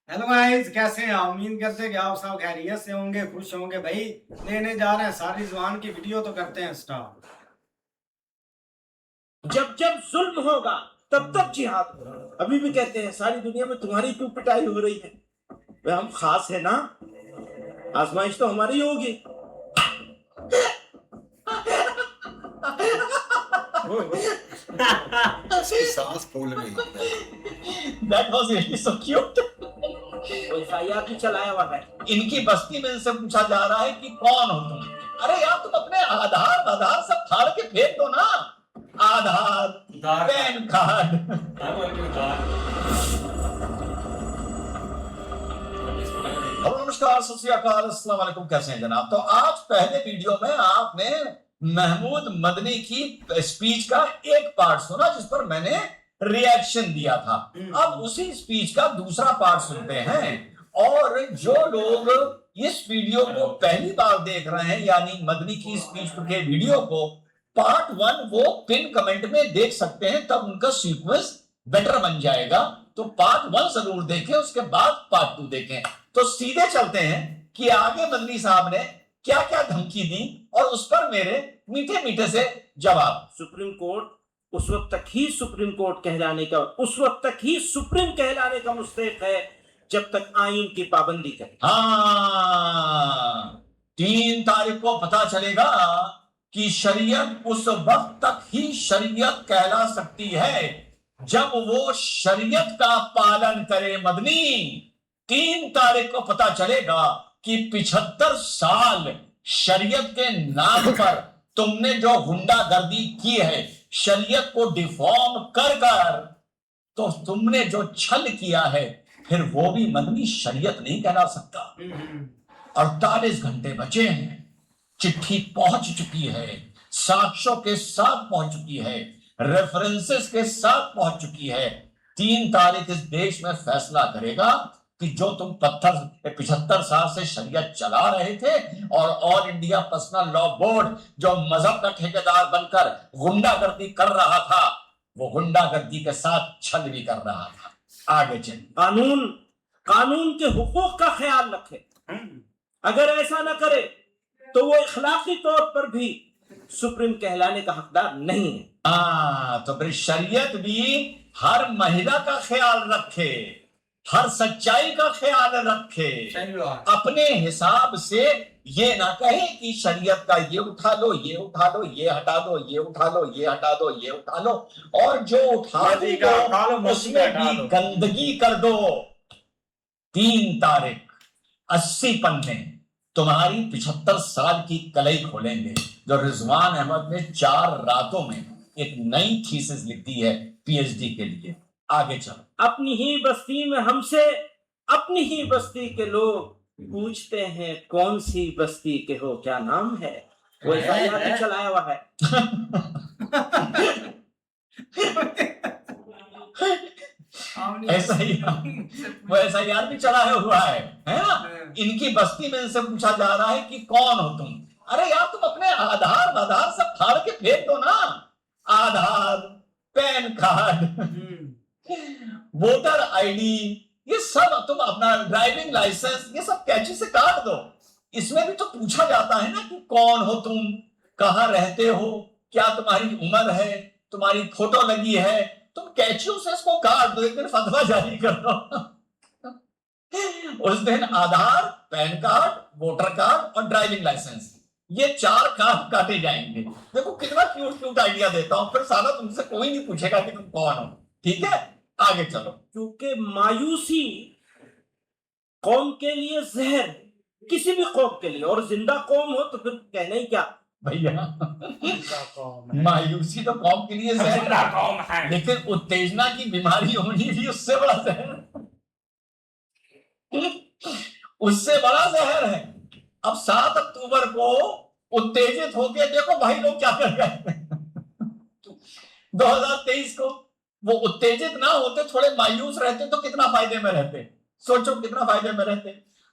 Hello guys, कैसे हैं आप? उम्मीद करते हैं कि आप सब खैरियत से होंगे, खुश होंगे। भाई लेने जा रहे हैं सारी जुबान की वीडियो, तो करते हैं स्टार्ट। जब जब जुल्म होगा तब तब जिहाद होगा। अभी भी कहते हैं सारी दुनिया में तुम्हारी क्यों पिटाई हो रही है? वे हम खास है ना, आजमाइश तो हमारी होगी। सांस फूल गई। That was really so cute. कोई एफआईआर भी चलाया हुआ है। इनकी बस्ती में इनसे पूछा जा रहा है कि कौन हो तुम? अरे यार, तुम अपने आधार सब फाड़ के फेंक दो ना। आधार, पैन कार्ड। नमस्कार, सत श्री अकाल, अस्सलाम वालेकुम। कैसे हैं जनाब? तो आज पहले वीडियो में आपने महमूद मदनी की स्पीच का एक पार्ट सुना जिस पर मैंने रिएक्शन दिया था। अब उसी स्पीच का दूसरा पार्ट सुनते हैं। और जो लोग इस वीडियो को पहली बार देख रहे हैं, यानी मदनी की स्पीच के वीडियो को, पार्ट 1 वो पिन कमेंट में देख सकते हैं, तब उनका सीक्वेंस बेटर बन जाएगा। तो पार्ट 1 जरूर देखें, उसके बाद पार्ट 2 देखें। तो सीधे चलते हैं कि आगे मदनी साहब ने क्या क्या धमकी दी और उस पर मेरे मीठे मीठे से जवाब। सुप्रीम कोर्ट उस वक्त तक ही सुप्रीम कोर्ट कहलाने का, उस वक्त तक ही सुप्रीम कहलाने का मुस्तहिक है जब तक आइन की पाबंदी करे। हाँ, 3 तारीख को पता चलेगा कि शरीयत उस वक्त तक ही शरीयत कहला सकती है जब वो शरीयत का पालन करे। मदनी, 3 तारीख को पता चलेगा कि 75 साल शरीयत के नाम पर तुमने जो गुंडागर्दी की है, शरीयत को डिफॉर्म कर कर, तो तुमने जो छल किया है, फिर वो भी मदनी शरीयत नहीं कहला सकता। 48 घंटे बचे हैं, चिट्ठी पहुंच चुकी है, साक्ष्यों के साथ पहुंच चुकी है, रेफरेंसेस के साथ पहुंच चुकी है। 3 तारीख इस देश में फैसला करेगा कि जो तुम 75 साल से शरीयत चला रहे थे और all India personal law board जो मजहब का ठेकेदार बनकर गुंडागर्दी कर रहा था, वो गुंडागर्दी के साथ छल भी कर रहा था। आगे चल, कानून के हुकूक का ख्याल रखे। अगर ऐसा न करे तो वो इखलाकी तौर पर भी सुप्रीम कहलाने का हकदार नहीं है। तो फिर शरीयत भी हर महिला का ख्याल रखे, हर सच्चाई का ख्याल रखे, अपने हिसाब से ये ना कहे कि शरीयत का ये उठा लो, ये उठा लो, ये हटा दो, ये उठा लो, ये हटा दो, ये उठा लो, और जो उठा दो उसमें भी गंदगी कर दो। 3 तारीख 80 पन्ने तुम्हारी 75 साल की कलई खोलेंगे, जो रिजवान अहमद ने 4 रातों में एक नई थीसिस लिख दी है पीएचडी के लिए। आगे चलो। अपनी ही बस्ती में हमसे अपनी ही बस्ती के लोग पूछते हैं कौन सी बस्ती के हो, क्या नाम है? वो एफआईआर भी चलाया हुआ है। एफआईआर भी चलाया हुआ है ना? इनकी बस्ती में इनसे पूछा जा रहा है कि कौन हो तुम? अरे यार, तुम अपने आधार सब फाड़ के फेंक दो ना। आधार, पैन कार्ड, वोटर आईडी, ये सब तुम अपना ड्राइविंग लाइसेंस, ये सब कैंची से काट दो। इसमें भी तो पूछा जाता है ना कि कौन हो तुम, कहां रहते हो, क्या तुम्हारी उम्र है, तुम्हारी फोटो लगी है। तुम कैंचियों से इसको काट दो, एक दिन फतवा जारी कर दो। उस दिन आधार, पैन कार्ड, वोटर कार्ड और ड्राइविंग लाइसेंस, ये 4 कार्ड काटे जाएंगे। देखो कितना क्यूट आइडिया देता हूं, फिर साला तुमसे कोई नहीं पूछेगा कि तुम कौन हो। ठीक है, आगे चलो। क्योंकि मायूसी कौम के लिए जहर, किसी भी कौम के लिए, और जिंदा कौम हो तो फिर कहना ही क्या भैया। मायूसी तो कौम के लिए जहर है, लेकिन उत्तेजना की बीमारी होनी भी उससे बड़ा जहर है। उससे बड़ा जहर है। अब 7 अक्टूबर को उत्तेजित होके देखो भाई लोग क्या कर रहे हैं। 2023 को वो उत्तेजित ना होते, थोड़े मायूस रहते तो कितना फायदे में रहते। सोचो कितना फायदे में रहते।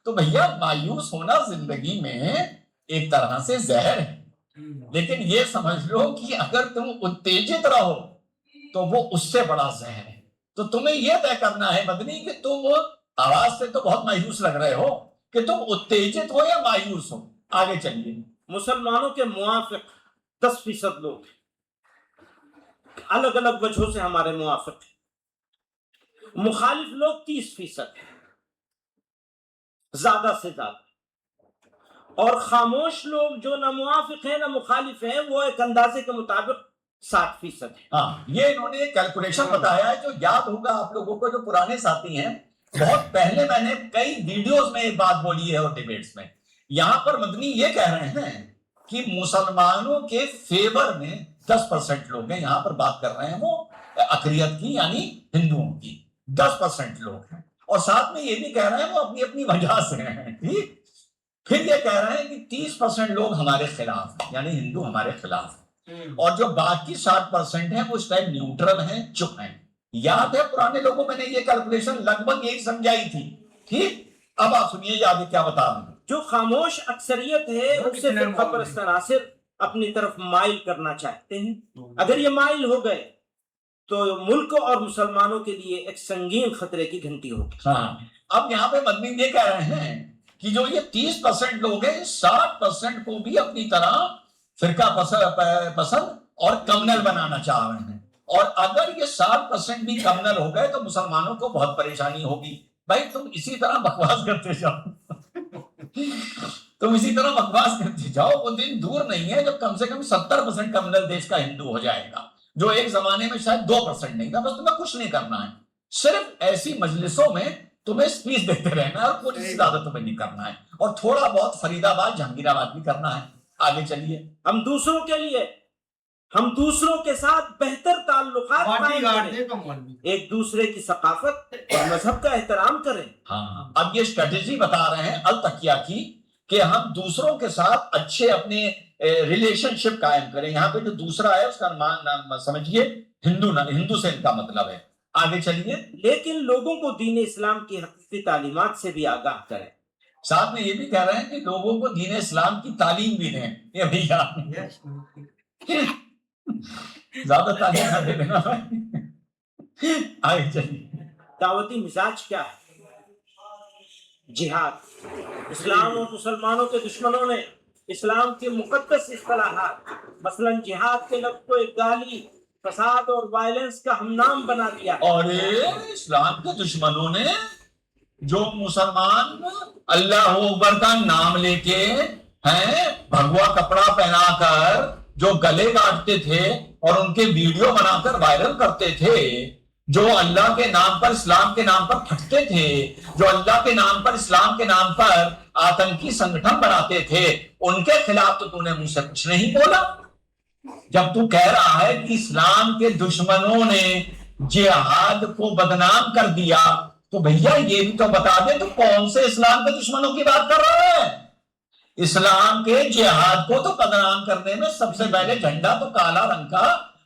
तो भैया, मायूस होना जिंदगी में एक तरह से जहर है, लेकिन ये समझ लो कि अगर तुम उत्तेजित रहो तो वो उससे बड़ा जहर है। तो तुम्हें यह तय करना है मदनी कि तुम आवाज से तो बहुत मायूस लग रहे हो कि तुम उत्तेजित हो या मायूस हो। आगे चलिए। मुसलमानों के मुआफिक 10% लोग हैं, अलग अलग वजहों से हमारे मुआफिक हैं। मुखालिफ लोग 30% हैं, ज्यादा से ज्यादा। और खामोश लोग जो ना मुआफिक हैं ना मुखालिफ हैं, वो एक अंदाजे के मुताबिक 60% है। हाँ, ये इन्होंने कैलकुलेशन बताया है, जो याद होगा आप लोगों को, जो पुराने साथी हैं। बहुत पहले मैंने कई वीडियोस में एक बात बोली है और डिबेट्स में। यहां पर मदनी ये कह रहे हैं कि मुसलमानों के फेवर में 10% लोग हैं। यहां पर बात कर रहे हैं वो अकलियत की, यानी हिंदुओं की। 10% लोग हैं, और साथ में ये भी कह रहे हैं वो अपनी अपनी वजह से हैं। ठीक, फिर ये कह रहे हैं कि 30% लोग हमारे खिलाफ हैं, यानी हिंदू हमारे खिलाफ हैं, और जो बाकी 60% हैं वो इस टाइम न्यूट्रल हैं, चुप हैं। याद है पुराने लोगों मैंने ये कैलकुलेशन लगभग यही समझाई थी। ठीक, अब आप सुनिए आगे क्या बता रहे हैं। जो खामोश अक्सरियत है उसे फिरका परस्त नासिर अपनी तरफ माइल करना चाहते हैं। अगर ये माइल हो गए तो मुल्क और मुसलमानों के लिए एक संगीन खतरे की घंटी होगी। हाँ, अब यहाँ पे मदनी ये कह रहे हैं कि जो ये 30% लोग हैं, 60% को भी अपनी तरह फिरका पसंद और कम्युनल बनाना चाह रहे हैं। और अगर ये 60% भी कम्युनल हो गए तो मुसलमानों को बहुत परेशानी होगी। भाई तुम इसी तरह बकवास करते जाओ तुम इसी तरह बकवास करते जाओ, वो दिन दूर नहीं है जब कम से कम 70% कम्युनल देश का हिंदू हो जाएगा, जो एक जमाने में शायद 2% नहीं था। बस तुम्हें कुछ नहीं करना है, सिर्फ ऐसी मजलिसों में तुम्हें स्पीच देते रहना है और कुछ ज्यादा तुम्हें नहीं करना है, और थोड़ा बहुत फरीदाबाद जहांगीराबाद भी करना है। आगे चलिए। हम दूसरों के साथ बेहतर ताल्लुकात कायम करें, एक दूसरे की सकाफत और मजहब का एहतराम करें। हाँ, अब ये स्ट्रेटेजी बता रहे हैं अल तकिया की कि हम दूसरों के साथ अच्छे अपने रिलेशनशिप कायम करें। यहाँ पे जो दूसरा है उसका नाम समझिए हिंदू से इनका मतलब है। आगे चलिए। लेकिन लोगों को दीन इस्लाम की हकीकी तालीमात से भी आगाह करें। साथ में ये भी कह रहे हैं कि लोगों को दीन इस्लाम की तालीम भी दें। ये भैया ज्यादा तालीम ना दे देना। आगे चलिए। दावती मिजाज क्या है? जिहाद। इस्लाम और मुसलमानों के दुश्मनों ने इस्लाम के मुकद्दस इस्तिलाहात मसलन जिहाद के लफ्ज़ को एक गाली, फसाद और वायलेंस का हमनाम बना दिया। और इस्लाम के दुश्मनों ने जो मुसलमान अल्लाह अकबर का नाम लेके हैं, भगवा कपड़ा पहनाकर जो गले काटते थे और उनके वीडियो बनाकर वायरल करते थे, जो अल्लाह के नाम पर इस्लाम के नाम पर फटते थे, जो अल्लाह के नाम पर इस्लाम के नाम पर आतंकी संगठन बनाते थे, उनके खिलाफ तो तूने मुझसे कुछ नहीं बोला। जब तू कह रहा है कि इस्लाम के दुश्मनों ने जिहाद को बदनाम कर दिया, तो भैया ये भी तो बता दे तू कौन से इस्लाम के दुश्मनों की बात कर रहा है। इस्लाम के जिहाद को तो बदनाम करने में सबसे पहले झंडा तो काला रंग का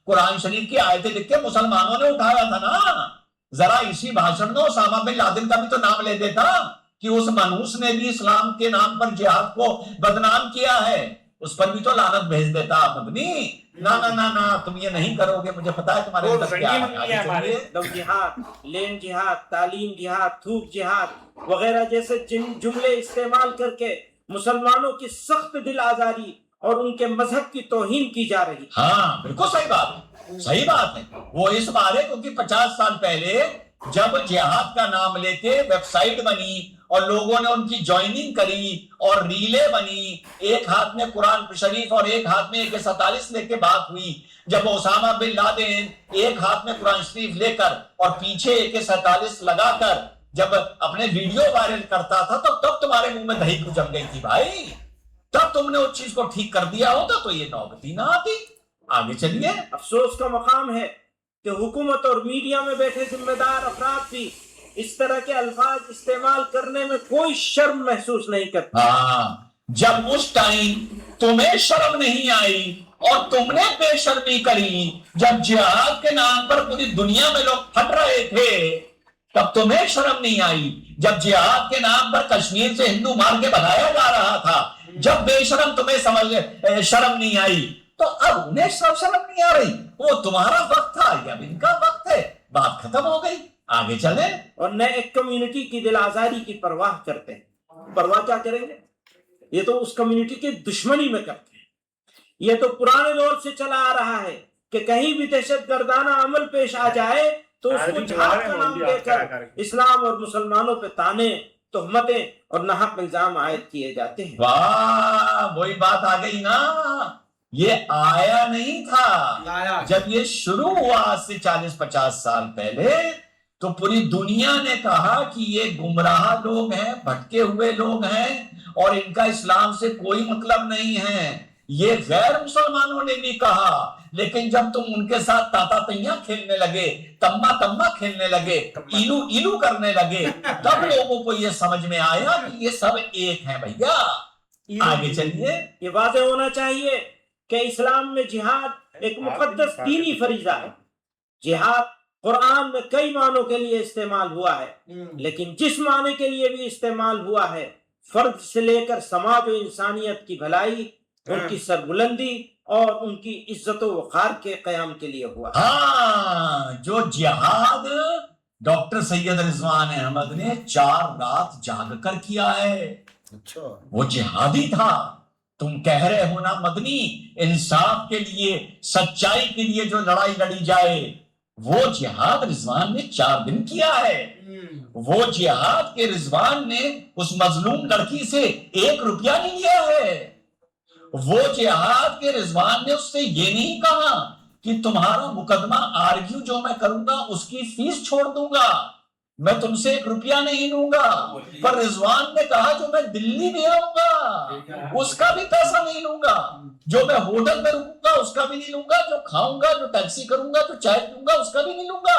कुरान शरीफ की आयतें लिख के मुसलमानों ने उठाया था ना। जरा इसी भाषण में ओसामा बिन लादेन का भी तो नाम ले देता कि उस मनहूस ने भी इस्लाम के नाम पर जिहाद को बदनाम किया है, उस पर भी तो लानत भेज देता मदनी। ना ना ना ना, तुम ये नहीं करोगे, मुझे पता है तुम्हारे अंदर क्या है। लव जिहाद, लेन जिहाद, तालीम जिहाद, थूक जिहाद वगैरह जैसे जुमले इस्तेमाल करके मुसलमानों की सख्त दिल आजारी और उनके मजहब की तौहीन की जा रही। हाँ बिल्कुल सही बात है। वो इस बारे क्योंकि 50 साल पहले जब जिहाद का नाम लेके वेबसाइट बनी और लोगों ने उनकी ज्वाइनिंग करी और रीले बनी, एक हाथ में कुरान शरीफ और एक हाथ में AK-47 लेके बात हुई। जब ओसामा बिन लादेन एक हाथ में कुरान शरीफ लेकर और पीछे AK-47 लगाकर जब अपने वीडियो वायरल करता था, तो तब तुम्हारे मुंह में दही जम गई थी भाई। तब तुमने उस चीज को ठीक कर दिया होता तो ये नौबती ना आती। आगे चलिए। अफसोस का मकाम है कि हुकूमत और मीडिया में बैठे जिम्मेदार अफराद भी इस तरह के अल्फाज इस्तेमाल करने में कोई शर्म महसूस नहीं करते। हाँ, जब उस टाइम तुम्हें शर्म नहीं आई और तुमने बेशर्मी करी, जब जिहाद के नाम पर पूरी दुनिया में लोग फट रहे थे, तब तुम्हें शर्म नहीं आई। जब जिहाद के नाम पर कश्मीर से हिंदू मार के भगाया जा रहा था, जब बेशरम तुम्हें शर्म नहीं आई, तो अब उन्हें शर्म नहीं आ रही। वो तुम्हारा वक्त था, अब इनका वक्त है, बात खत्म हो गई। आगे चले। और न एक कम्युनिटी की दिल आजारी की परवाह करते हैं। परवाह क्या करेंगे? ये तो उस कम्युनिटी की दुश्मनी में करते हैं। ये तो पुराने दौर से चला आ रहा है कि कहीं भी दहशतगर्दाना अमल पेश आ जाए तो उसको जिहाद का नाम देकर इस्लाम और मुसलमानों पे ताने, तोहमतें और नाहक इल्जाम आयद किए जाते हैं। वाह, वही बात आ गई ना, ये आया नहीं था। लाया। जब ये शुरू हुआ आज से 40-50 साल पहले, तो पूरी दुनिया ने कहा कि ये गुमराह लोग हैं, भटके हुए लोग हैं और इनका इस्लाम से कोई मतलब नहीं है। ये गैर मुसलमानों ने भी कहा। लेकिन जब तुम उनके साथ ताता तैया खेलने लगे, तम्मा तम्मा खेलने लगे, इलू इलू करने लगे, तब लोगों को ये समझ में आया कि ये सब एक हैं भैया। आगे चलिए। ये वाज़ेह होना चाहिए कि इस्लाम में जिहाद एक मुकद्दस दीनी फरीजा है। जिहाद कुरान में कई मानों के लिए इस्तेमाल हुआ है, लेकिन जिस माने के लिए भी इस्तेमाल हुआ है, फर्द से लेकर समाज और इंसानियत की भलाई, उनकी सरबुलंदी और उनकी इज्जत व वक़ार के क़याम के लिए हुआ। हाँ, जो जिहाद डॉक्टर सैयद रिजवान अहमद ने 4 रात जाग कर किया है, अच्छा, वो जिहादी था। तुम कह रहे हो ना मदनी, इंसाफ के लिए, सच्चाई के लिए जो लड़ाई लड़ी जाए, वो जिहाद रिजवान ने 4 दिन किया है। वो जिहाद के रिजवान ने उस मजलूम लड़की से 1 रुपया नहीं लिया है। वो जिहाद के रिजवान ने उससे ये नहीं कहा कि तुम्हारा मुकदमा आर्ग्यू जो मैं करूंगा उसकी फीस छोड़ दूंगा, मैं तुमसे 1 रुपया नहीं लूंगा। पर रिजवान ने कहा जो मैं दिल्ली में आऊंगा उसका भी पैसा नहीं लूंगा, जो मैं होटल में रुकूंगा उसका भी नहीं लूंगा, जो खाऊंगा, जो टैक्सी करूंगा, जो चाय पीऊंगा उसका भी नहीं लूंगा।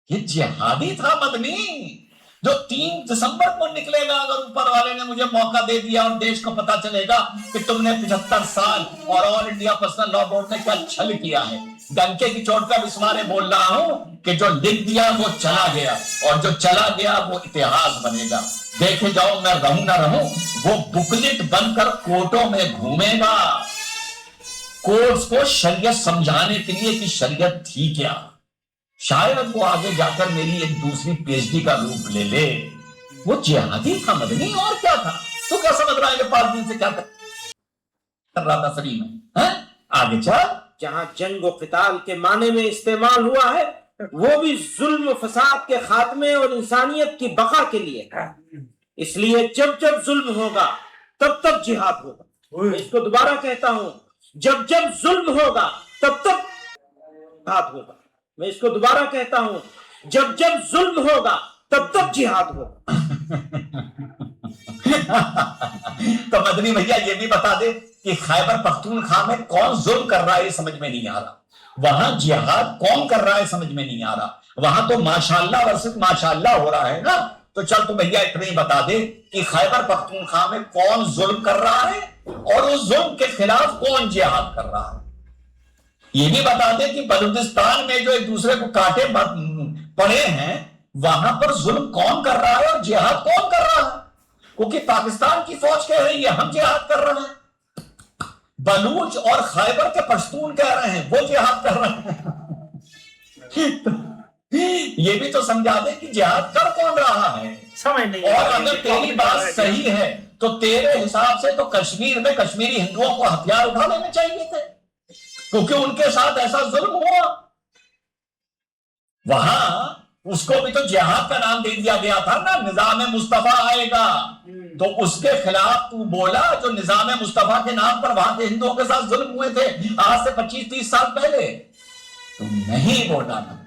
ये जिहादी था मदनी, जो 3 दिसंबर को निकलेगा। अगर ऊपर वाले ने मुझे मौका दे दिया और देश को पता चलेगा कि तुमने 75 साल और all India personal law board ने क्या छल किया है, डंके की चोट पर विस्मारे बोल रहा हूं कि जो लिख दिया वो चला गया, और जो चला गया वो इतिहास बनेगा। देखे जाओ, मैं रहूं ना रहूं, वो बुकलेट बनकर कोर्टों में घूमेगा, कोर्ट्स को शरीयत समझाने के लिए कि शरीयत थी क्या। शायद वो आगे जाकर मेरी एक दूसरी पीएचडी का रूप ले ले। वो जिहादी था मदनी, और क्या था। तो क्या समझ रहा है कि 5 दिन से क्या कर रहा था सभी में, हैं? आगे चल। जहां जंग और क़िताल के माने में इस्तेमाल हुआ है, वो भी जुल्म फसाद के खात्मे और इंसानियत की बका के लिए है। इसलिए जब जब जुल्म होगा तब तब जिहाद होगा। मैं इसको दोबारा कहता हूं, जब जब जुल्म होगा तब तब जिहाद होगा। मैं इसको दोबारा कहता हूं, जब जब जुल्म होगा तब तब जिहाद होगा। तो मदनी भैया ये भी बता दे कि खैबर पख्तूनख्वा में कौन जुल्म कर रहा है, ये समझ में नहीं आ रहा। वहां जिहाद कौन कर रहा है, समझ में नहीं आ रहा। वहां तो माशाअल्लाह वर्सेस माशाअल्लाह हो रहा है ना। तो चल तू भैया इतना ही बता दे कि खैबर पख्तूनख्वा में कौन जुल्म कर रहा है और उस जुल्म के खिलाफ कौन जिहाद कर रहा है। ये भी बता दे कि बलूचिस्तान में जो एक दूसरे को काटे पड़े हैं, वहां पर जुल्म कौन कर रहा है और जिहाद कौन कर रहा है। क्योंकि पाकिस्तान की फौज कह रही है हम जिहाद कर रहे हैं, बलूच और खैबर के पश्तून कह रहे हैं वो जिहाद कर रहे हैं। ये भी तो समझा दे कि जिहाद कर कौन रहा है। समझ नहीं। और अगर तेरी बात सही है तो तेरे हिसाब से तो कश्मीर में कश्मीरी हिंदुओं को हथियार उठा लेने चाहिए थे, क्योंकि उनके साथ ऐसा जुल्म हुआ। वहां उसको भी तो जिहाद का नाम दे दिया गया था ना, निजाम मुस्तफा आएगा। तो उसके खिलाफ तू बोला जो निजाम मुस्तफा के नाम पर वहां के हिंदुओं के साथ जुल्म हुए थे आज से 25-30 साल पहले। तू नहीं बोला ना।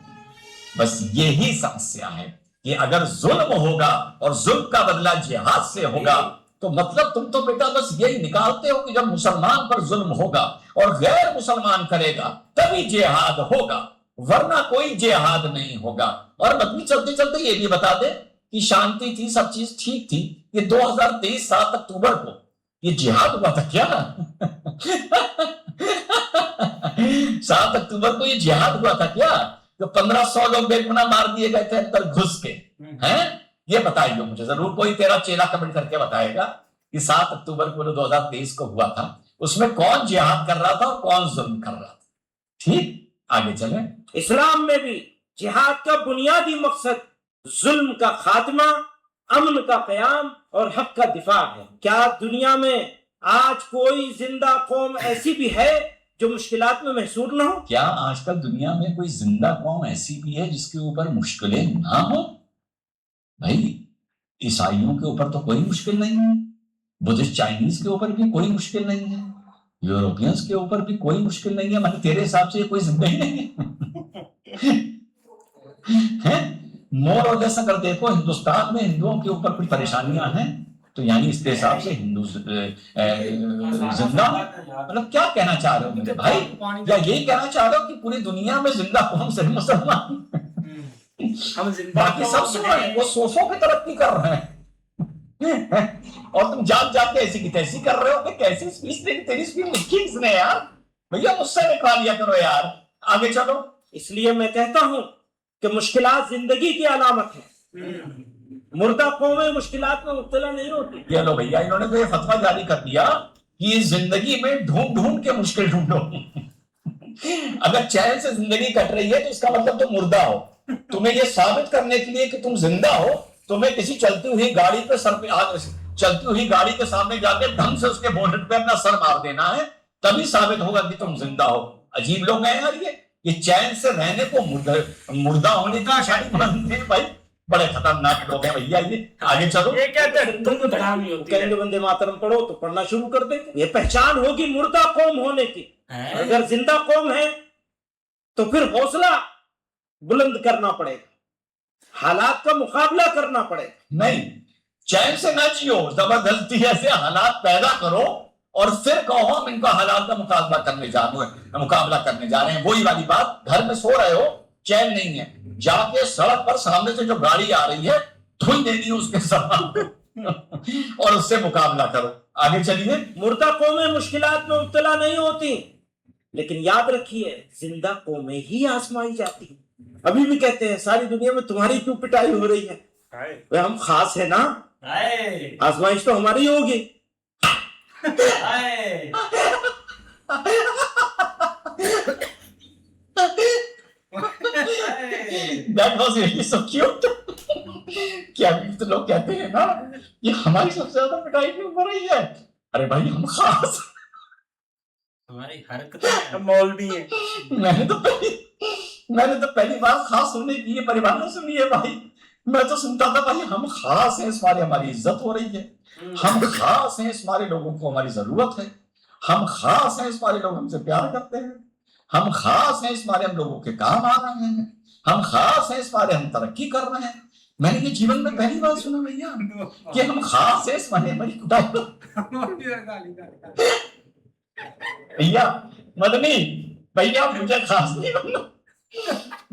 बस यही समस्या है कि अगर जुल्म होगा और जुल्म का बदला जिहाद से होगा, तो मतलब तुम तो बेटा बस यही निकालते हो कि जब मुसलमान पर जुल्म होगा और गैर मुसलमान करेगा तभी जिहाद होगा, वरना कोई जिहाद नहीं होगा। और मदनी चलते चलते ये भी बता दे कि शांति थी, सब चीज ठीक थी। ये 2023 7 अक्टूबर को ये जिहाद हुआ था क्या? 7 अक्टूबर को ये जिहाद हुआ था क्या? जो 1500 लोग बेगुनाह मार दिए गए थे अंदर घुस के, हैं? ये बताइए मुझे, जरूर कोई तेरा चेला कमेंट करके बताएगा कि 7 अक्टूबर को 2023 को हुआ था, उसमें कौन जिहाद कर रहा था और कौन जुल्म कर रहा था। ठीक, आगे चलें। इस्लाम में भी जिहाद का बुनियादी मकसद जुल्म का खात्मा, अमन का कयाम और हक का दिफा है। क्या दुनिया में आज कोई जिंदा कौम ऐसी भी है जो मुश्किलात में महसूर ना हो? क्या आजकल दुनिया में कोई जिंदा कौम ऐसी भी है जिसके ऊपर मुश्किलें ना हो? भाई ईसाइयों के ऊपर तो कोई मुश्किल नहीं है, बुद्धिस्ट चाइनीज के ऊपर भी कोई मुश्किल नहीं है, यूरोपियंस के ऊपर भी कोई मुश्किल नहीं है। मतलब तेरे हिसाब से कोई जिंदगी नहीं है? मोर और लेस अगर देखो हिंदुस्तान में हिंदुओं के ऊपर कुछ परेशानियां हैं तो यानी इसके हिसाब से हिंदू जिंदा, मतलब क्या कहना चाह रहे हो मेरे भाई? या यही कहना चाह रहे हो कि पूरी दुनिया में जिंदा कौम सिर्फ मुसलमान, बाकी सब सो रहे हैं, वो सोफों की तरक्की कर रहे हैं और तुम जान के ऐसी की तैसी कर रहे हो कि कैसी स्पीच तेरी स्पीच लिखी किसने यार? भैया मुझसे लिखवा लिया करो यार, आगे चलो। इसलिए मैं कहता हूं कि मुश्किलात जिंदगी की अलामत है, मुर्दा कौमें मुश्किलात में मुब्तला नहीं होती। ये लो भैया, इन्होंने तो ये फतवा जारी कर दिया कि इस जिंदगी में ढूंढ ढूंढ के मुश्किल ढूंढो। अगर चैन से जिंदगी कट रही है तो इसका मतलब तुम मुर्दा हो। तुम्हें ये साबित करने के लिए कि तुम जिंदा हो, तुम्हें किसी चलती हुई गाड़ी पे चलती हुई गाड़ी के सामने जाके ढंग से उसके बोनेट पे अपना सर मार देना है, तभी साबित होगा कि तुम जिंदा हो। अजीब लोग हैं यार ये चैन से रहने को मुर्दा होने का शादी मानते हैं भाई। बड़े खतरनाक लोग हैं भैया ये। आगे चलो। ये कहते हैं तुम तो धड़ाम नहीं होती कहेंगे वंदे मातरम पढ़ो तो पढ़ना शुरू कर दे। ये पहचान होगी मुर्दा कौम होने की। अगर जिंदा कौम है तो फिर हौसला बुलंद करना पड़ेगा, हालात का मुकाबला करना पड़ेगा। नहीं, चैन से ना जियो, जबरदस्ती ऐसे हालात पैदा करो और फिर कहो हम इनका हालात का मुकाबला करने जा रहे हैं। वही वाली बात, घर में सो रहे हो, चैन नहीं है, जाके सड़क पर सामने से जो गाड़ी आ रही है धुल देनी उसके सामने और उससे मुकाबला करो। आगे चलिए। मुर्दा कौमें मुश्किलात में मुब्तला नहीं होती, लेकिन याद रखिए जिंदा कौमें ही आजमाई जाती। अभी भी कहते हैं सारी दुनिया में तुम्हारी क्यों पिटाई हो रही है? वे हम खास है ना, आजमाइश तो हमारी होगी। That was really so cute. क्या भी तो लोग कहते हैं ना ये हमारी सबसे ज्यादा पिटाई क्यों हो रही है? अरे भाई हम खास, हमारी हरकतें मौलवी है। मैंने तो पहली बार खास होने की ये परिभाषा सुनी है भाई। मैं तो सुनता था भाई हम खास हैं इस बारे हमारी इज्जत हो रही है, हम खास हैं इस बारे लोगों को हमारी जरूरत है, हम खास हैं इस बारे लोग हमसे प्यार करते हैं, हम खास हैं इस बारे हम लोगों के काम आ रहे हैं, हम खास हैं इस बारे हम तरक्की कर रहे हैं। मैंने ये जीवन में पहली बार सुना भैया कि हम खास हैं इस बारे हमारी भैया मदनी भैया मुझे खास नहीं बनना,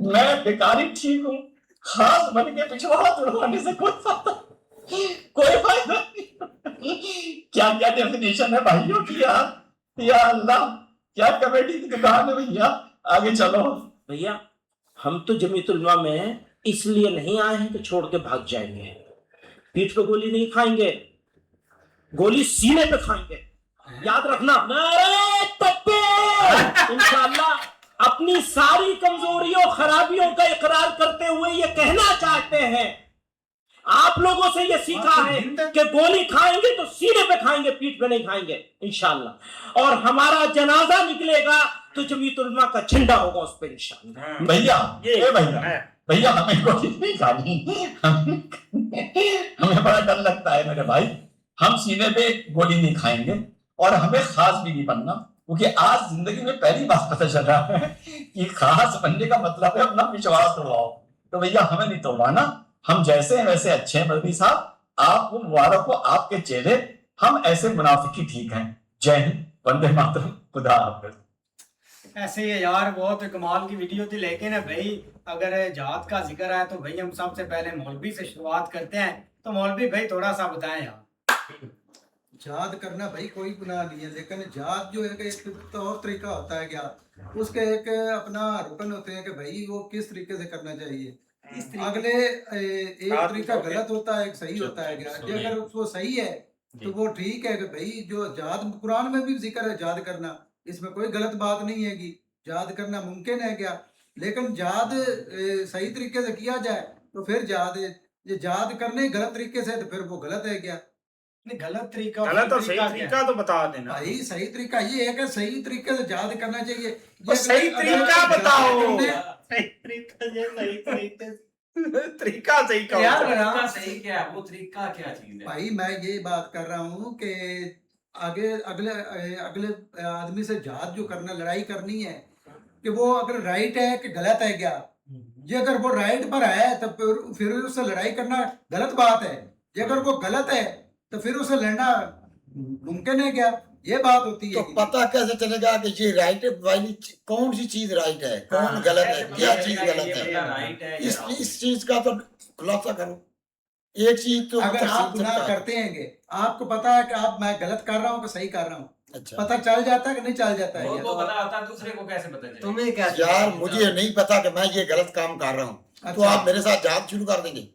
मैं बेकारी ठीक हूँ, खास बन के पिछवाड़ा तोड़वाने से कोई फायदा नहीं। क्या क्या डेफिनेशन है भाइयों की यार, या अल्लाह क्या कमेटी की दुकान है भैया। आगे चलो भैया, हम तो जमीयतुल उलमा में इसलिए नहीं आए हैं कि छोड़ के भाग जाएंगे। पीठ पे गोली नहीं खाएंगे, गोली सीने पे खाएंगे, याद रखना। नारे तकबीर। इंशाअल्लाह अपनी सारी कमजोरियों खराबियों का इकरार करते हुए ये कहना चाहते हैं, आप लोगों से ये सीखा है कि गोली खाएंगे तो सीने पे खाएंगे, पीठ पे नहीं खाएंगे इंशाअल्लाह। और हमारा जनाजा निकलेगा तो जमीयतुल उलमा का झंडा होगा उस पर इंशाअल्लाह। भैया भैया हमें गोली नहीं खानी, हमें बड़ा डर लगता है मेरे भाई। हम सीने पे गोली नहीं खाएंगे और हमें खास भी नहीं बनना, क्योंकि आज जिंदगी में पहली बात पता चल रहा है कि खास बनने का मतलब है अपना विश्वास तोड़वाओ। तो भैया हमें नहीं तोड़वाना, हम जैसे हैं वैसे अच्छे हैं। मदनी साहब आपको मुबारक हो आपके चेहरे, हम ऐसे मुनाफिकी ठीक हैं। जय हिंद, वंदे मातरम, खुदा हाफिज। ऐसे ही यार बहुत कमाल की वीडियो थी, लेकिन भाई अगर जहाद का जिक्र है तो भाई हम सबसे पहले मौलवी से शुरुआत करते हैं। तो मौलवी भाई थोड़ा सा बताएं यार। जहाद करना भाई कोई गुनाह नहीं है, लेकिन जहाद जो है कि एक तौर तरीका होता है, क्या उसके एक अपना रुकन होते हैं कि भाई वो किस तरीके से करना चाहिए। अगले एक तरीका गलत होता है, एक सही होता है। क्या कि अगर वो सही है तो वो ठीक है कि भाई जो जहाद, कुरान में भी जिक्र है जहाद करना, इसमें कोई गलत बात नहीं है कि जहाद करना मुमकिन है क्या। लेकिन जाद सही तरीके से किया जाए तो फिर जाद है। ये जाद करने गलत तरीके से तो फिर वो गलत है क्या? नहीं, गलत तरीका और गलत और सही क्या है? तरीका तो बता देना भाई सही तरीका ये है कि सही तरीके से जाद करना चाहिए। और सही तरीका बताओ। सही तरीका, ये सही तरीके से। तरीका सही का यार होता है। बना सही क्या है, वो तरीका क्या चीज है? भाई मैं ये बात कर रहा हूँ कि आगे अगले अगले आदमी से जाद जो करना, लड़ाई करनी है कि वो अगर राइट है कि गलत है क्या। ये अगर वो राइट पर है तो फिर उससे लड़ाई करना गलत बात है। ये अगर वो गलत है तो फिर उससे लड़ना मुमकिन है क्या? ये बात होती है तो कि पता कैसे चलेगा कि ये राइट वाली कौन सी चीज राइट है, कौन गलत है, क्या चीज गलत है? राइट है इस चीज का तो खुलासा करो। एक चीज तो अगर आप तफसील गुनाह सकता है। करते हैं, आपको पता है कि आप मैं गलत कर रहा हूँ कि सही कर रहा हूँ, अच्छा पता चल जाता है कि नहीं चल जाता है वो क्या? तो पता होता है, दूसरे को कैसे पता चले? तुम्हें क्या यार, मुझे नहीं पता कि मैं ये गलत काम कर रहा हूँ, तो अच्छा। आप मेरे साथ जांच शुरू कर देंगे?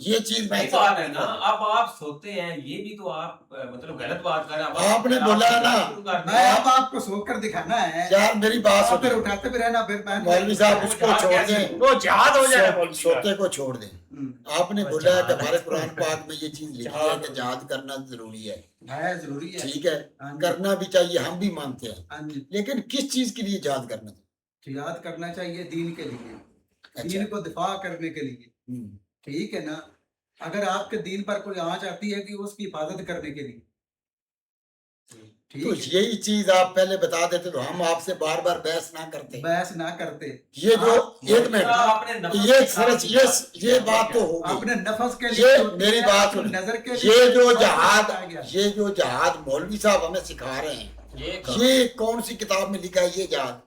ये चीज मैं सही बात है ना। अब आप सोते हैं, ये भी तो आप मतलब गलत बात कर रहे हैं। अब आपने बोला है ना, शुरू कर दिया। मैं अब आपको सोकर दिखाना है, यार मेरी बात आप फिर सुनो, उठाते भी रहना फिर मैं मौलवी साहब वो उसको जात छोड़ कैसे- दें, वो याद हो जाए मौलवी साहब। सोते को छोड़ दें। आपने बोला है कि हमारे कुरान पाक में ये चीज लिखी है कि जिहाद करना जरूरी है, है, जरूरी है। ठीक है, हाँ जी, करना भी चाहिए, हम भी मानते हैं, हाँ जी। लेकिन किस चीज के लिए जिहाद करना चाहिए? याद करना चाहिए दीन के लिए, अच्छा। दीन को दिफा करने के लिए, हम्म, ठीक है ना। अगर आपके दीन पर कोई आंच आती है कि उसकी हिफाजत करने के लिए, तो ठीक है, यही चीज आप पहले बता देते तो हम आपसे बार बार बहस ना करते। बहस ना करते। ये जो एक मिनट, आपने नफस ये के सरस साथ ये बात तो होगी। अपने नफस के ये लिए, मेरी बात सुनो, नजर के ये लिए जो सब कुछ जहाद, आ गया। ये जो जहाद मौलवी साहब हमें सिखा रहे हैं, ये ये कौन सी किताब में लिखा है ये जहाद?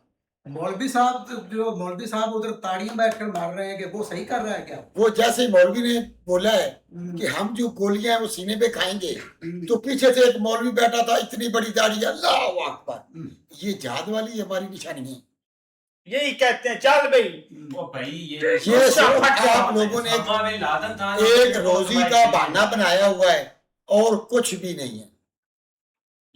मौलवी साहब उधर ताड़ियां बैठकर मार रहे हैं कि वो सही कर रहा है क्या? वो जैसे मौलवी ने बोला है हम्म, कि हम जो गोलियां हैं वो सीने पे खाएंगे, हम्म, तो पीछे से एक मौलवी बैठा था, इतनी बड़ी दाढ़ी, अल्लाह अकबर। हम्म, ये जहाद वाली हमारी निशानी है। यही कहते हैं चल भाई। हम्म। वो भाई ये ये सिर्फ आप लोगों ने उसामा बिन लादेन था, एक रोजी का बहाना बनाया हुआ है और कुछ भी नहीं है।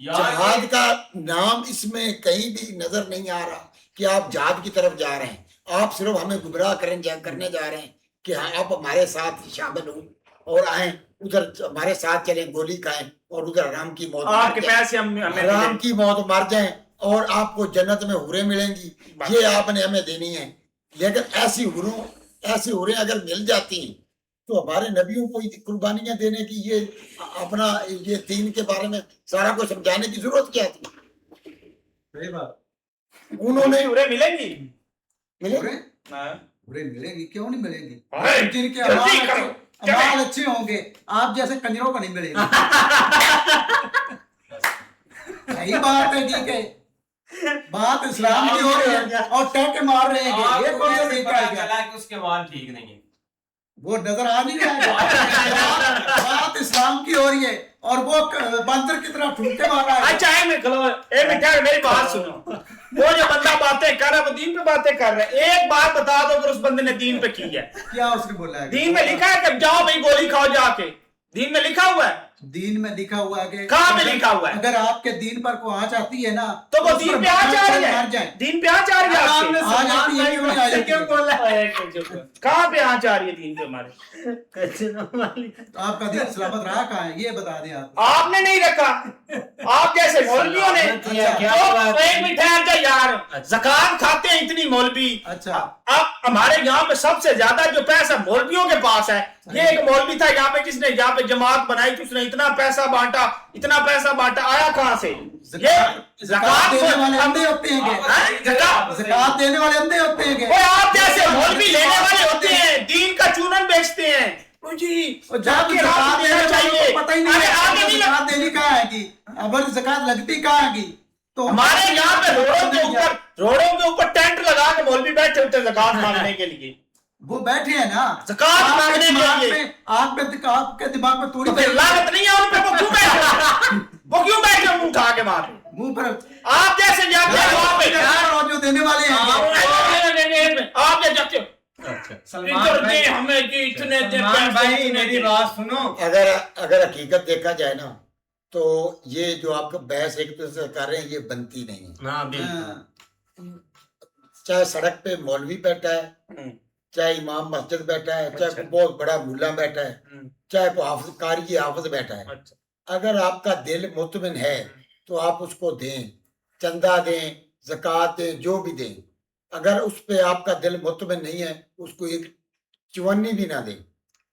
यार जहाद का नाम इसमें कहीं भी नजर नहीं आ रहा कि आप जहाद की तरफ जा रहे हैं। आप सिर्फ हमें गुमराह करने जा रहे हैं कि हाँ आप हमारे साथ शामिल हो और आए, उधर हमारे साथ चलें, गोली खाएं और उधर हराम की मौत मर आपके जाएं। पैसे हमें हराम मिले। की मौत मर जाएं और आपको जन्नत में हुरें मिलेंगी, ये आपने हमें देनी है। लेकिन ऐसी हुरें अगर मिल जाती हैं तो हमारे नबियों को कुर्बानियां देने की, ये अपना ये दीन के बारे में सारा कुछ समझाने की जरूरत क्या थी? सही बात। उन्होंने पूरे मिलेंगी। मिले बुरे हाँ। बुरे मिलेगी, क्यों नहीं मिलेगी? अरे, जिनके जल्दी अमाल करो, अमाल अच्छे होंगे, आप जैसे कंजरों को नहीं मिलेगी। सही बात है, ठीक है। बात इस्लाम की हो रही है और टैके मार रहे हैं, ये आपको कौन सा कैसे तरीका पता है क्या? चला कि उसके वाल ठीक नहीं है? वो नजर आ नहीं रहा है। बात इस्लाम की हो रही है और वो बंदर की तरह ठुमके मार रहा है। अच्छा एक मिनट मेरी बात सुनो। वो जो बंदा बातें कर रहा है वो दीन पे बातें कर रहा है। एक बात बता दो अगर उस बंदे ने दीन पे की है। क्या उसने बोला है? दीन में लिखा है कि जाओ भाई गोली खाओ जाके। दीन में लिखा हुआ है। दीन में लिखा हुआ है कि कहाँ पे लिखा हुआ है? अगर आपके दीन पर को आंच आती है ना तो वो उस दीन पर पे आ जा रही मर है। जाए। दीन पे आ जा रही है आपके। आ जाती है, क्यों नहीं आ जाती है? कहाँ पे आ जा रही है दीन पे हमारे? तो आपका दीन सलामत रहा कहाँ है, ये बता दें आप। आपने नहीं रखा, आप जैसे मौलवियों ने। क्या तो बात है? एक मिनट ठहर जा यार, ज़कात खाते हैं इतनी मौलवी। अच्छा, अब हमारे यहाँ पे सबसे ज्यादा जो पैसा मौलवियों के पास है। ये एक मौलवी था यहाँ पे जिसने यहाँ पे जमात बनाई थी, उसने इतना पैसा बांटा, आया कहाँ से? ये ज़कात देने वाले अंधे होते हैं हाँ? क्या? ज़कात देने वाले अंधे होते हैं वो क्या? आप जैसे मौलवी लेने वाले होते हैं, दीन का चूरन बेचते हैं। ओ जी, और जब जाके ज़कात रात देने देना वालों चाहिए। को पता ही नहीं अरे है आगे नहीं लग- ज़कात देनी कहाँ है की, अब ज़कात लगती कहाँ है की। तो हमारे यहाँ पे रोडों के ऊपर टेंट लगा के मौलवी बैठे होते हैं ज़कात मांगने के लिए। वो बैठे हैं ना ज़कात आपके मांगने के दिमाग लिए। में, आपके दिमाग में थोड़ी तो फिर लागत नहीं है उन पे, वो क्यों बैठे? वो क्यों बैठे मुंह उठा के मार? मुंह पर आप जैसे जाते हैं वहाँ पे। और जो देने वाले हैं आप क्या जाते हो? सलमान इधर भाई, दे हमें कि इतने दे सलमान पैसे, भाई इतने मेरी दे। बात सुनो। अगर हकीकत देखा जाए ना तो ये जो आपका बहस एक दूसरे से कर रहे हैं ये बनती नहीं है। हाँ हाँ, चाहे सड़क पे मौलवी बैठा है, चाहे इमाम मस्जिद बैठा है, चाहे कोई बहुत बड़ा मुल्ला बैठा है, चाहे कोई हाफिज कारी हाफिज बैठा है, अगर आपका दिल मुतमिन है तो आप उसको दें, चंदा दें, ज़कात दें, जो भी दें। अगर उस पे आपका दिल मुतमिन नहीं है, उसको एक चवन्नी भी ना दें।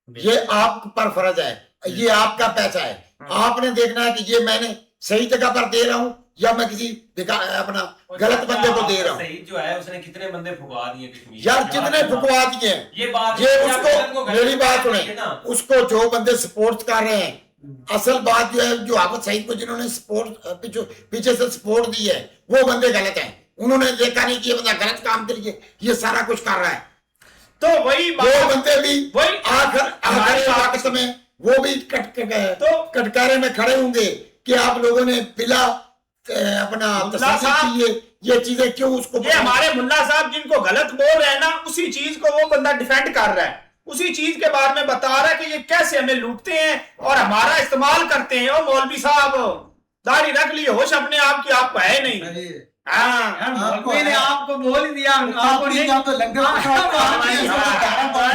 ये आप पर फर्ज है, ये आपका पैसा है, आपने देखना है कि ये मैंने सही जगह पर दे रहा हूँ या मैं किसी अपना गलत बंदे को दे रहा हूँ। सही जो है उसने कितने बंदे फुकवा दिए कश्मीर यार जितने फुकवा दिए हैं, ये बात ये उसको, मेरी बात सुने, उसको जो बंदे सपोर्ट कर रहे हैं, असल बात जो है, जो हाफिज सईद को जिन्होंने सपोर्ट पीछे से सपोर्ट दी है, वो बंदे गलत हैं। उन्होंने देखा नहीं कि ये बंदा गलत काम के लिए ये सारा कुछ कर रहा है, तो वही वो बंदे भी वही आखिर वक्त में वो भी कटकारे में खड़े होंगे कि आप लोगों ने बिला अपना तसल्ली की ये चीजें क्यों उसको। ये हमारे मुल्ला साहब जिनको गलत बोल रहे हैं ना, उसी चीज को वो बंदा डिफेंड कर रहा है, उसी चीज के बारे में बता रहा है कि ये कैसे हमें लूटते हैं और हमारा इस्तेमाल करते हैं। और मौलवी साहब दाढ़ी रख ली, होश अपने आप की आप है नहीं। यार मौलवी ने आपको बोल ही दिया, आपको नहीं तो लंगर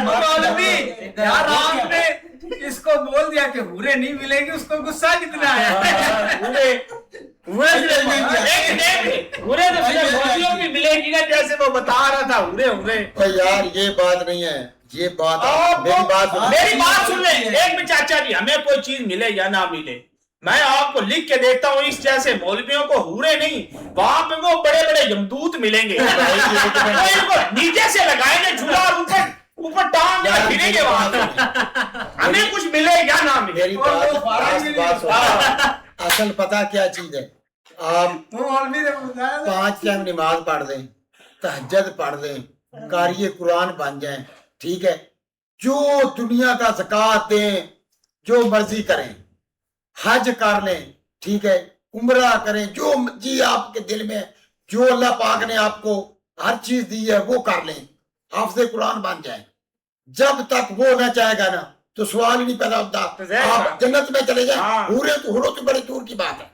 मौलवी यार आपने इसको बोल दिया कि हुरे नहीं मिलेगी, उसको गुस्सा कितना है। भी मिलेगी ना, जैसे वो बता रहा था हुरे हुरे। यार ये बात नहीं है, ये बात मेरी बात सुन ले एक में चाचा जी, हमें कोई चीज मिले या ना मिले, मैं आपको लिख के देता हूँ, इस जैसे मौलवियों को हुरे नहीं, वहां पे वो बड़े बड़े यमदूत मिलेंगे, वो इनको नीचे से लगाएंगे झूला और ऊपर टांग के फिरेंगे वहां। हमें कुछ मिले या ना मिले। मेरी बात असल पता क्या चीज है, आप 5 टाइम नमाज पढ़ दें, तहज्जुद पढ़ दें, कारी कुरान बन जाएं, ठीक है, जो दुनिया का ज़कात दें, जो मर्जी करें, हज कर लें, ठीक है, उम्रा करें, जो जी आपके दिल में, जो अल्लाह पाक ने आपको हर चीज दी है वो कर लें, हाफ़िज़ कुरान बन जाए। जब तक वो न चाहेगा ना तो सवाल ही नहीं पैदा होता, आप जन्नत में चले जाए। हुरो तो बड़ी दूर की बात है,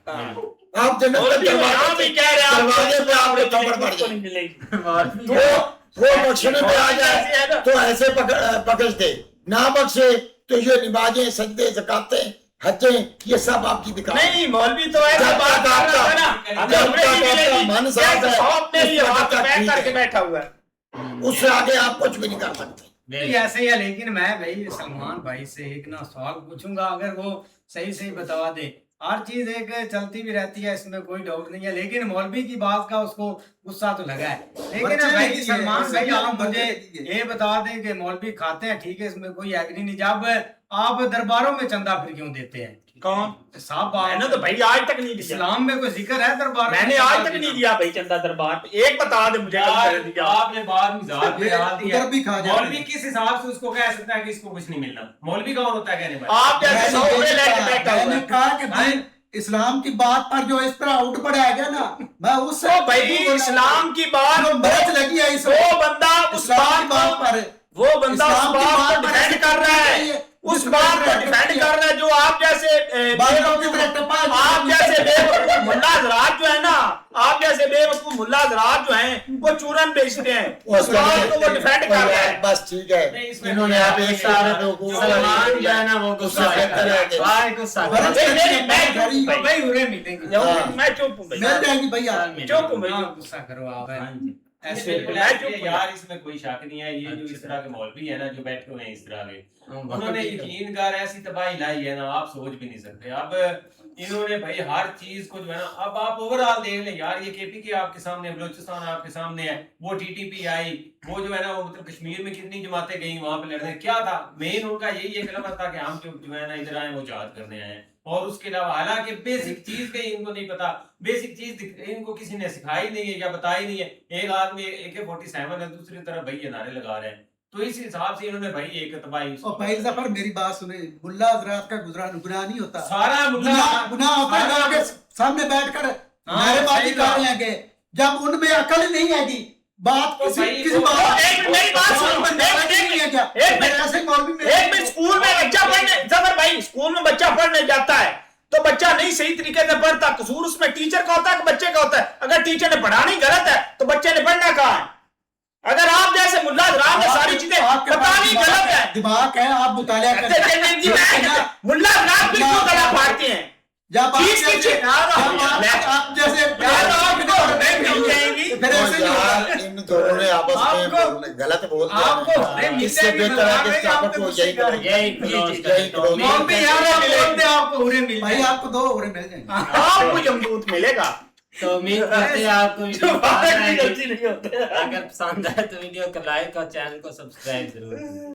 आप जन्नत में दरवाजे पे आपने खबर पड़ जाए, वो बख्शने पे आ जाए तो ऐसे बख्श दे, ना बख्शे तो ये नमाजें, सजदे, ज़कातें, हजें, ये सब आपकी दिखा नहीं। मौलवी तो ऐसा बात कर रहा है ना, जब तक आपका मन साफ है करके बैठा हुआ है, उससे आगे आप कुछ भी नहीं कर सकते। नहीं ऐसे ही है, लेकिन मैं भाई सलमान भाई से एक ना सवाल पूछूंगा, अगर वो सही सही बता दे। हर चीज एक चलती भी रहती है, इसमें कोई डाउट नहीं है, लेकिन मौलवी की बात का उसको गुस्सा तो लगा है। लेकिन भाई सलमान भाई आप मुझे ये बता दें कि मौलवी खाते हैं, ठीक है, इसमें कोई एग्री नहीं, जब आप दरबारों में चंदा फिर क्यों देते हैं? कौन साहब? मैंने तो भाई आज तक नहीं दिया। इस्लाम में कोई जिक्र है दरबार? मैंने आज तक नहीं दिया भाई चंदा दरबार पे, एक बता दे मुझे। आपने बाद में मौलवी किस हिसाब से उसको कह सकता है कि इसको कुछ नहीं मिलना? मौलवी कौन होता है कहने वाला? आप जैसे मैंने कहा कि भाई इस्लाम की बात पर जो इस तरह उठ पड़ा है ना, मैं उससे भाई इस्लाम की बात मदद लगी है, वो बंदा उस इस्लाम की बात पर, वो बंदा उस बात को डिफेंड कर रहा है, उस बात को डिफेंड कर रहा है जो आप जैसे बेवकूफ मुल्ला हज़रात जो है ना, आप जैसे बेवकूफ मुल्ला हज़रात जो हैं वो चूरन बेचते हैं, उस बात को वो डिफेंड कर रहा है। बस ठीक है, इन्होंने आप एक सारे सलमान जो है ना वो गुस्सा करता है, भाई गुस्सा भाई उरे मिलेंगे, मैं चुप हूं मिल जाएंगी भैया, चुप हूं भाई, गुस्सा करो आप ऐसे यार, इसमें कोई शक नहीं है। ये जो इस तरह के मौलवी है ना, जो बैठे हुए हैं इस तरह के, उन्होंने यकीन कर ऐसी तबाही लाई है ना, आप सोच भी नहीं सकते। अब इन्होंने भाई हर चीज को जो है ना, अब आप ओवरऑल देख लें यार, ये केपीके आपके सामने, बलोचिस्तान आपके सामने है, वो टीटीपी आई, वो जो है ना, वो मतलब कश्मीर में कितनी जमातें गई वहां पे लड़ने, क्या था मेन उनका यही एक लफ्ज़ था कि हम जो है ना इधर आए वो जहाद करने आए हैं। और उसके अलावा हालांकि बेसिक चीज का इनको नहीं पता, बेसिक चीज इनको किसी ने सिखाई नहीं है या बताई नहीं है। एक आदमी AK-47 है, दूसरी तरफ भाई ये नारे लगा रहे हैं, तो इस हिसाब से इन्होंने भाई एक तबाही। और भाई ज़फर मेरी बात सुने, मुल्ला हज़रात का गुनाह नहीं होता, सारा गुनाह होता है लोगों के सामने बैठकर नारेबाजी कर रहे हैं, जब उनमें अकल नहीं आएगी, बात किसी बात मेरी बात सुन, एक में स्कूल में बच्चा पढ़ने, ज़फर भाई स्कूल में बच्चा पढ़ने जाता है तो बच्चा नहीं सही तरीके से पढ़ता, कसूर उसमें टीचर का होता है कि बच्चे का होता है? अगर टीचर ने पढ़ानी गलत है तो बच्चे ने पढ़ना कहाँ है? अगर आप जैसे मुल्ला हजरात ने सारी चीजें आपके पास बतानी गलत है, दिमाग है, आप मुतालिया करें। जी मैं मुल्ला हजरात बिल्कुल गला फाड़ते हैं। जब आप चीज की जैसे- चीज- आप जैसे यार आपको नहीं मिल जाएगी। फिर तो ऐसे नहीं यार होगा। इन दोनों ने आपस में आपको- गलत बोल दिया आपको है। नहीं मिलते इससे भी बेहतर है कि मिलते इसका आपको को मुझसे यही करो। यही यही करो। मौलवी यार आप बोलते आपको उरे मिल भाई जाए। आपको 2 ओवरें मिल जाएंगे। आपको जमदूत मिलेगा। तो उम्मीद करते हैं आपको वीडियो जो पसंद बात की आएगी। गलती नहीं होती। अगर पसंद आए तो वीडियो को लाइक और चैनल को सब्सक्राइब जरूर करें।